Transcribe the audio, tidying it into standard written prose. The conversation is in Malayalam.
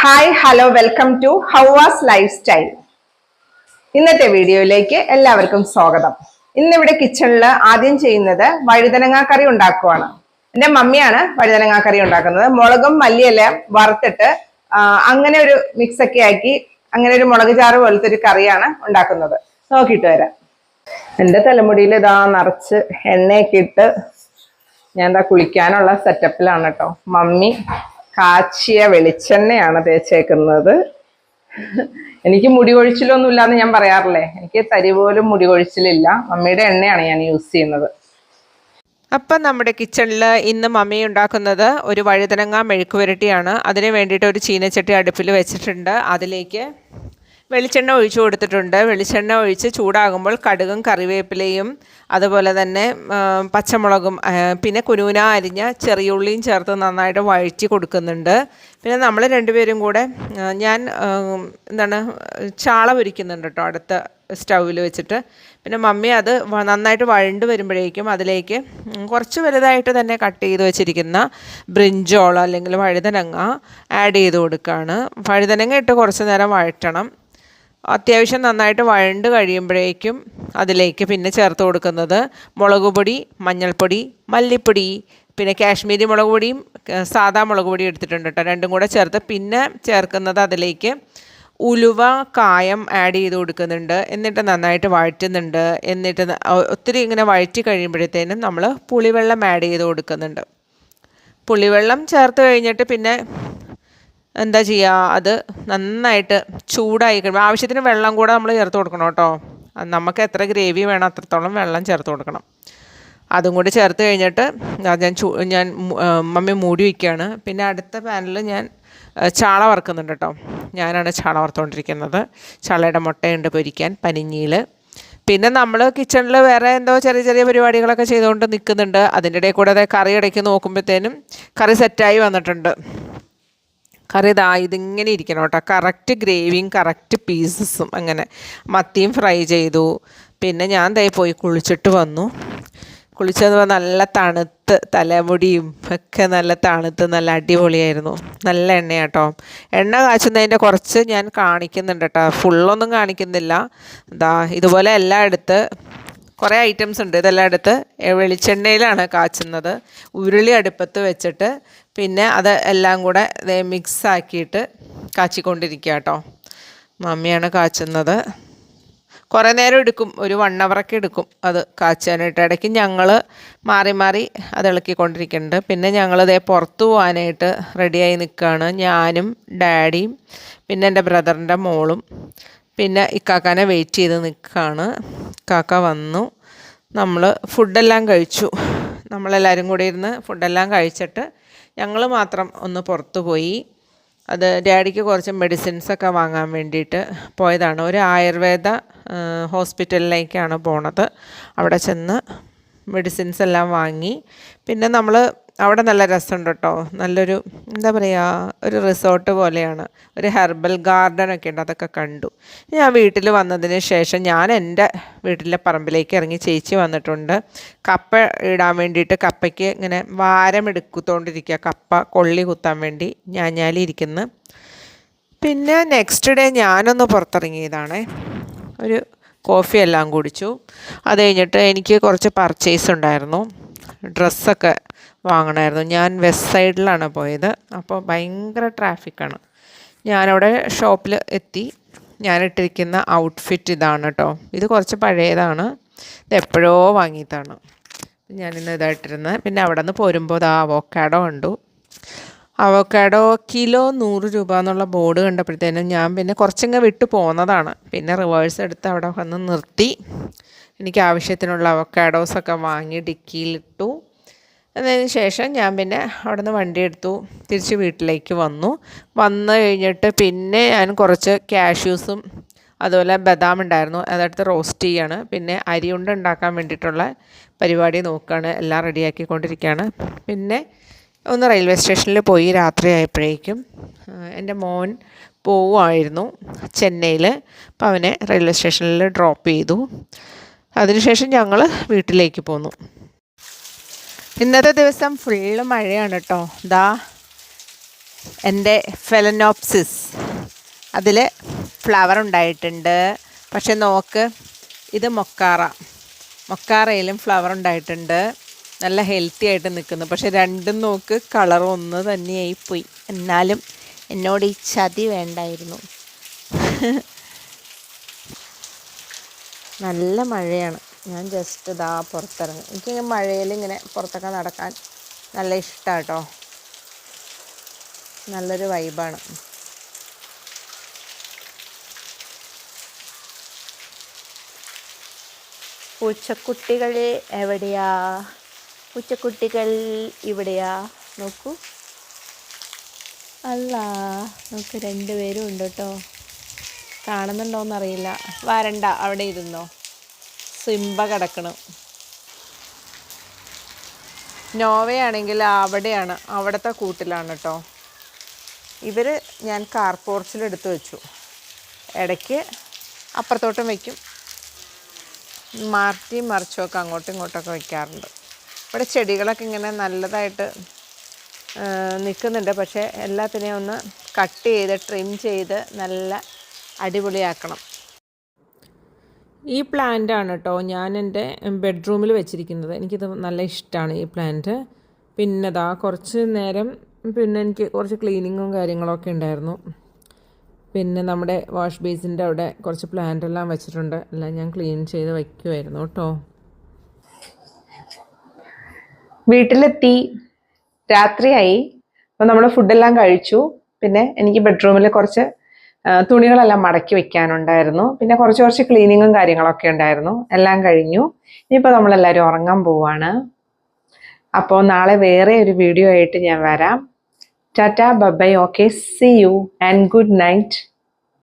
ഹായ് ഹലോ വെൽക്കം ടു ഹൗവാസ് ലൈഫ് സ്റ്റൈൽ. ഇന്നത്തെ വീഡിയോയിലേക്ക് എല്ലാവർക്കും സ്വാഗതം. ഇന്നിവിടെ കിച്ചണിൽ ആദ്യം ചെയ്യുന്നത് വഴുതനങ്ങ കറി ഉണ്ടാക്കുവാണ്. എൻ്റെ മമ്മിയാണ് വഴുതനങ്ങ കറി ഉണ്ടാക്കുന്നത്. മുളകും മല്ലിയെല്ലാം വറുത്തിട്ട് അങ്ങനെ ഒരു മിക്സ് ഒക്കെ ആക്കി അങ്ങനെ ഒരു മുളക് ചാറ് പോലത്തെ ഒരു കറിയാണ് ഉണ്ടാക്കുന്നത്. നോക്കിയിട്ട് വരാം. എൻ്റെ തലമുടിയിൽ ഇതാ നിറച്ച് എണ്ണയൊക്കെ ഇട്ട് ഞാൻ എന്താ കുളിക്കാനുള്ള സെറ്റപ്പിലാണ് കേട്ടോ. മമ്മി കാച്ചിയ വെളിച്ചെണ്ണയാണ് തേച്ചേക്കുന്നത്. എനിക്ക് മുടി കൊഴിച്ചിലൊന്നും ഇല്ലാന്ന് ഞാൻ പറയാറില്ലേ, എനിക്ക് തരി പോലും മുടി കൊഴിച്ചിലില്ല. മമ്മിയുടെ എണ്ണയാണ് ഞാൻ യൂസ് ചെയ്യുന്നത്. അപ്പം നമ്മുടെ കിച്ചണിൽ ഇന്ന് മമ്മി ഉണ്ടാക്കുന്നത് ഒരു വഴുതനങ്ങ മെഴുക്ക് പുരട്ടിയാണ്. അതിന് വേണ്ടിയിട്ട് ഒരു ചീനച്ചട്ടി അടുപ്പിൽ വെച്ചിട്ടുണ്ട്. അതിലേക്ക് വെളിച്ചെണ്ണ ഒഴിച്ചു കൊടുത്തിട്ടുണ്ട്. വെളിച്ചെണ്ണ ഒഴിച്ച് ചൂടാകുമ്പോൾ കടുകും കറിവേപ്പിലയും അതുപോലെ തന്നെ പച്ചമുളകും പിന്നെ കുനുകുന അരിഞ്ഞ ചെറിയുള്ളിയും ചേർത്ത് നന്നായിട്ട് വഴറ്റി കൊടുക്കുന്നുണ്ട്. പിന്നെ നമ്മൾ രണ്ടുപേരും കൂടെ ഞാൻ ചാള പൊരിക്കുന്നുണ്ട് കേട്ടോ അടുത്ത സ്റ്റൗവിൽ വെച്ചിട്ട്. പിന്നെ മമ്മി അത് നന്നായിട്ട് വഴണ്ട് വരുമ്പോഴേക്കും അതിലേക്ക് കുറച്ച് വലുതായിട്ട് തന്നെ കട്ട് ചെയ്ത് വെച്ചിരിക്കുന്ന ബ്രിഞ്ചോൾ അല്ലെങ്കിൽ വഴുതനങ്ങ ആഡ് ചെയ്ത് കൊടുക്കുകയാണ്. വഴുതനങ്ങ ഇട്ട് കുറച്ച് നേരം വഴറ്റണം. അത്യാവശ്യം നന്നായിട്ട് വഴണ്ട് കഴിയുമ്പോഴേക്കും അതിലേക്ക് പിന്നെ ചേർത്ത് കൊടുക്കുന്നത് മുളക് പൊടി, മഞ്ഞൾപ്പൊടി, മല്ലിപ്പൊടി, പിന്നെ കാശ്മീരി മുളക് പൊടിയും സാദാ മുളക് പൊടിയും എടുത്തിട്ടുണ്ട് കേട്ടോ. രണ്ടും കൂടെ ചേർത്ത് പിന്നെ ചേർക്കുന്നത് അതിലേക്ക് ഉലുവ, കായം ആഡ് ചെയ്ത് കൊടുക്കുന്നുണ്ട്. എന്നിട്ട് നന്നായിട്ട് വഴറ്റുന്നുണ്ട്. എന്നിട്ട് ഒത്തിരി ഇങ്ങനെ വഴറ്റി കഴിയുമ്പോഴത്തേനും നമ്മൾ പുളിവെള്ളം ആഡ് ചെയ്ത് കൊടുക്കുന്നുണ്ട്. പുളിവെള്ളം ചേർത്ത് കഴിഞ്ഞിട്ട് പിന്നെ എന്താ ചെയ്യുക, അത് നന്നായിട്ട് ചൂടായി കഴിയുമ്പോൾ ആവശ്യത്തിന് വെള്ളം കൂടെ നമ്മൾ ചേർത്ത് കൊടുക്കണം കേട്ടോ. നമുക്ക് എത്ര ഗ്രേവി വേണം അത്രത്തോളം വെള്ളം ചേർത്ത് കൊടുക്കണം. അതും കൂടി ചേർത്ത് കഴിഞ്ഞിട്ട് ഞാൻ മമ്മി മൂടി വയ്ക്കുകയാണ്. പിന്നെ അടുത്ത പാനിൽ ഞാൻ ചാള വറുക്കുന്നുണ്ട് കേട്ടോ. ഞാനാണ് ചാള വറുത്തുകൊണ്ടിരിക്കുന്നത്. ചാളയുടെ മുട്ടയുണ്ട് പൊരിക്കാൻ പനിഞ്ഞിയിൽ. പിന്നെ നമ്മൾ കിച്ചണിൽ വേറെ എന്തോ ചെറിയ ചെറിയ പരിപാടികളൊക്കെ ചെയ്തുകൊണ്ട് നിൽക്കുന്നുണ്ട്. അതിൻ്റെ ഇടയിൽ കൂടെ കറി ഇടയ്ക്ക് നോക്കുമ്പോഴത്തേനും കറി സെറ്റായി വന്നിട്ടുണ്ട്. കറി ഇതിങ്ങനെ ഇരിക്കണം കേട്ടോ. കറക്റ്റ് ഗ്രേവിയും കറക്റ്റ് പീസസും. അങ്ങനെ മത്തിയും ഫ്രൈ ചെയ്തു. പിന്നെ ഞാൻ പോയി കുളിച്ചിട്ട് വന്നു. കുളിച്ചത് നല്ല തണുത്ത്, തലമുടിയും ഒക്കെ നല്ല തണുത്ത് നല്ല അടിപൊളിയായിരുന്നു. നല്ല എണ്ണയാട്ടോ. എണ്ണ കാച്ചുന്നതിൻ്റെ കുറച്ച് ഞാൻ കാണിക്കുന്നുണ്ട് കേട്ടോ. ഫുള്ളൊന്നും കാണിക്കുന്നില്ല. ഇതുപോലെ എല്ലാം എടുത്ത് കുറേ ഐറ്റംസ് ഉണ്ട്. ഇതെല്ലാം എടുത്ത് വെളിച്ചെണ്ണയിലാണ് കാച്ചുന്നത്. ഉരുളി അടുപ്പത്ത് വെച്ചിട്ട് പിന്നെ അത് എല്ലാം കൂടെ മിക്സാക്കിയിട്ട് കാച്ചിക്കൊണ്ടിരിക്കുക കേട്ടോ. മമ്മിയാണ് കാച്ചുന്നത്. കുറേ നേരം എടുക്കും, ഒരു 1 hour എടുക്കും അത് കാച്ചാനായിട്ട്. ഇടയ്ക്ക് ഞങ്ങൾ മാറി മാറി അത് ഇളക്കിക്കൊണ്ടിരിക്കുന്നുണ്ട്. പിന്നെ ഞങ്ങൾ പുറത്തു പോകാനായിട്ട് റെഡിയായി നിൽക്കുകയാണ്. ഞാനും ഡാഡിയും പിന്നെ എൻ്റെ ബ്രദറിൻ്റെ മോളും പിന്നെ ഇക്കാക്കാനെ വെയിറ്റ് ചെയ്ത് നിൽക്കുകയാണ്. ഇക്കാക്ക വന്നു. നമ്മൾ ഫുഡെല്ലാം കഴിച്ചു. നമ്മളെല്ലാവരും കൂടി ഇരുന്ന് ഫുഡെല്ലാം കഴിച്ചിട്ട് ഞങ്ങൾ മാത്രം ഒന്ന് പുറത്തു പോയി. അത് ഡാഡിക്ക് കുറച്ച് മെഡിസിൻസൊക്കെ വാങ്ങാൻ വേണ്ടിയിട്ട് പോയതാണ്. ഒരു ആയുർവേദ ഹോസ്പിറ്റലിലേക്കാണ് പോണത്. അവിടെ ചെന്ന് മെഡിസിൻസ് എല്ലാം വാങ്ങി. പിന്നെ നമ്മൾ അവിടെ നല്ല രസമുണ്ട് കേട്ടോ. നല്ലൊരു എന്താ പറയുക, ഒരു റിസോർട്ട് പോലെയാണ്. ഒരു ഹെർബൽ ഗാർഡനൊക്കെ ഉണ്ട്. അതൊക്കെ കണ്ടു. ഞാൻ വീട്ടിൽ വന്നതിന് ശേഷം ഞാൻ എൻ്റെ വീട്ടിലെ പറമ്പിലേക്ക് ഇറങ്ങി. ചേച്ചി വന്നിട്ടുണ്ട് കപ്പ ഇടാൻ വേണ്ടിയിട്ട്. കപ്പയ്ക്ക് ഇങ്ങനെ വാരമെടുത്തോണ്ടിരിക്കുക, കപ്പ കൊള്ളി കുത്താൻ വേണ്ടി ഞാലിരിക്കുന്നു. പിന്നെ നെക്സ്റ്റ് ഡേ ഞാനൊന്ന് പുറത്തിറങ്ങിയതാണേ. ഒരു കോഫി എല്ലാം കുടിച്ചു. അത് കഴിഞ്ഞിട്ട് എനിക്ക് കുറച്ച് പർച്ചേസ് ഉണ്ടായിരുന്നു. ഡ്രസ്സൊക്കെ വാങ്ങണമായിരുന്നു. ഞാൻ വെസ്റ്റ് സൈഡിലാണ് പോയത്. അപ്പോൾ ഭയങ്കര ട്രാഫിക്കാണ്. ഞാനവിടെ ഷോപ്പിൽ എത്തി. ഞാനിട്ടിരിക്കുന്ന ഔട്ട്ഫിറ്റ് ഇതാണ് കേട്ടോ. ഇത് കുറച്ച് പഴയതാണ്. ഇത് എപ്പോഴോ വാങ്ങിയതാണ്. ഞാനിന്ന് ഇതായിട്ടിരുന്നത്. പിന്നെ അവിടെ നിന്ന് പോരുമ്പോൾ അവോക്കാഡോ കണ്ടു. അവോക്കാഡോ കിലോ 100 രൂപ എന്നുള്ള ബോർഡ് കണ്ടപ്പോഴത്തേനും ഞാൻ പിന്നെ കുറച്ചങ്ങ് വിട്ടു പോന്നതാണ്. പിന്നെ റിവേഴ്സ് എടുത്ത് അവിടെ വന്ന് നിർത്തി. എനിക്ക് ആവശ്യത്തിനുള്ള അവോക്കാഡോസൊക്കെ വാങ്ങി ഡിക്കിയിലിട്ടു. അതിന് ശേഷം ഞാൻ പിന്നെ അവിടെ നിന്ന് വണ്ടി എടുത്തു. തിരിച്ച് വീട്ടിലേക്ക് വന്നു കഴിഞ്ഞിട്ട് പിന്നെ ഞാൻ കുറച്ച് കാഷ്യൂസും അതുപോലെ ബദാം ഉണ്ടായിരുന്നു, അതെടുത്ത് റോസ്റ്റ് ചെയ്യാണ്. പിന്നെ അരിയുണ്ട ഉണ്ടാക്കാൻ വേണ്ടിയിട്ടുള്ള പരിപാടി നോക്കുകയാണ്. എല്ലാം റെഡിയാക്കിക്കൊണ്ടിരിക്കുകയാണ്. പിന്നെ ഒന്ന് റെയിൽവേ സ്റ്റേഷനിൽ പോയി. രാത്രി ആയപ്പോഴേക്കും എൻ്റെ മോൻ പോവുമായിരുന്നു ചെന്നൈയിൽ. അപ്പോൾ അവനെ റെയിൽവേ സ്റ്റേഷനിൽ ഡ്രോപ്പ് ചെയ്തു. അതിനുശേഷം ഞങ്ങൾ വീട്ടിലേക്ക് പോന്നു. ഇന്നത്തെ ദിവസം ഫുള്ള് മഴയാണ് കേട്ടോ. എൻ്റെ ഫെലനോപ്സിസ് അതിൽ ഫ്ലവർ ഉണ്ടായിട്ടുണ്ട്. പക്ഷെ നോക്ക്, ഇത് മൊക്കാറയിലും ഫ്ലവർ ഉണ്ടായിട്ടുണ്ട്. നല്ല ഹെൽത്തി ആയിട്ട് നിൽക്കുന്നു. പക്ഷെ രണ്ടും നോക്ക്, കളർ ഒന്ന് തന്നെയായിപ്പോയി. എന്നാലും എന്നോട് ഈ ചതി വേണ്ടായിരുന്നു. നല്ല മഴയാണ്. ഞാൻ ജസ്റ്റ് ഇതാ പുറത്തിറങ്ങി. എനിക്ക് മഴയിൽ ഇങ്ങനെ പുറത്തൊക്കെ നടക്കാൻ നല്ല ഇഷ്ടമാണ് കേട്ടോ. നല്ലൊരു വൈബാണ്. പൂച്ചക്കുട്ടികൾ എവിടെയാ? പൂച്ചക്കുട്ടികൾ ഇവിടെയാ? നോക്കൂ. അല്ല, നോക്ക്, രണ്ടുപേരും ഉണ്ട് കേട്ടോ. കാണുന്നുണ്ടോയെന്നറിയില്ല. വരണ്ട, അവിടെ ഇരുന്നോ. സിംബ കിടക്കണം. നോവയാണെങ്കിൽ അവിടെയാണ്, അവിടുത്തെ കൂട്ടിലാണ് കേട്ടോ. ഇവർ ഞാൻ കാർ പോർച്ചിലെടുത്ത് വെച്ചു. ഇടയ്ക്ക് അപ്പുറത്തോട്ടും വയ്ക്കും. മാറ്റി മറിച്ചൊക്കെ അങ്ങോട്ടും ഇങ്ങോട്ടൊക്കെ വയ്ക്കാറുണ്ട്. ഇവിടെ ചെടികളൊക്കെ ഇങ്ങനെ നല്ലതായിട്ട് നിൽക്കുന്നുണ്ട്. പക്ഷേ എല്ലാത്തിനെയും ഒന്ന് കട്ട് ചെയ്ത് ട്രിം ചെയ്ത് നല്ല അടിപൊളിയാക്കണം. ഈ പ്ലാന്റാണ് കേട്ടോ ഞാൻ എൻ്റെ ബെഡ്റൂമിൽ വെച്ചിരിക്കുന്നത്. എനിക്കിത് നല്ല ഇഷ്ടമാണ് ഈ പ്ലാന്റ്. പിന്നെ ഇതാ കുറച്ച് നേരം എനിക്ക് കുറച്ച് ക്ലീനിങ്ങും കാര്യങ്ങളൊക്കെ ഉണ്ടായിരുന്നു. പിന്നെ നമ്മുടെ വാഷ് ബേസിൻ്റെ അവിടെ കുറച്ച് പ്ലാന്റ് എല്ലാം വെച്ചിട്ടുണ്ട്. എല്ലാം ഞാൻ ക്ലീൻ ചെയ്ത് വയ്ക്കുമായിരുന്നു കേട്ടോ. വീട്ടിലെത്തി, രാത്രിയായി. അപ്പോൾ നമ്മൾ ഫുഡെല്ലാം കഴിച്ചു. പിന്നെ എനിക്ക് ബെഡ്റൂമിൽ കുറച്ച് തുണികളെല്ലാം മടക്കി വെക്കാനുണ്ടായിരുന്നു. പിന്നെ കുറച്ച് ക്ലീനിങ്ങും കാര്യങ്ങളൊക്കെ ഉണ്ടായിരുന്നു. എല്ലാം കഴിഞ്ഞു. ഇനിയിപ്പോൾ നമ്മളെല്ലാവരും ഉറങ്ങാൻ പോവാണ്. അപ്പോൾ നാളെ വേറെ ഒരു വീഡിയോ ആയിട്ട് ഞാൻ വരാം. ടാറ്റ, bye, okay, see you and good night.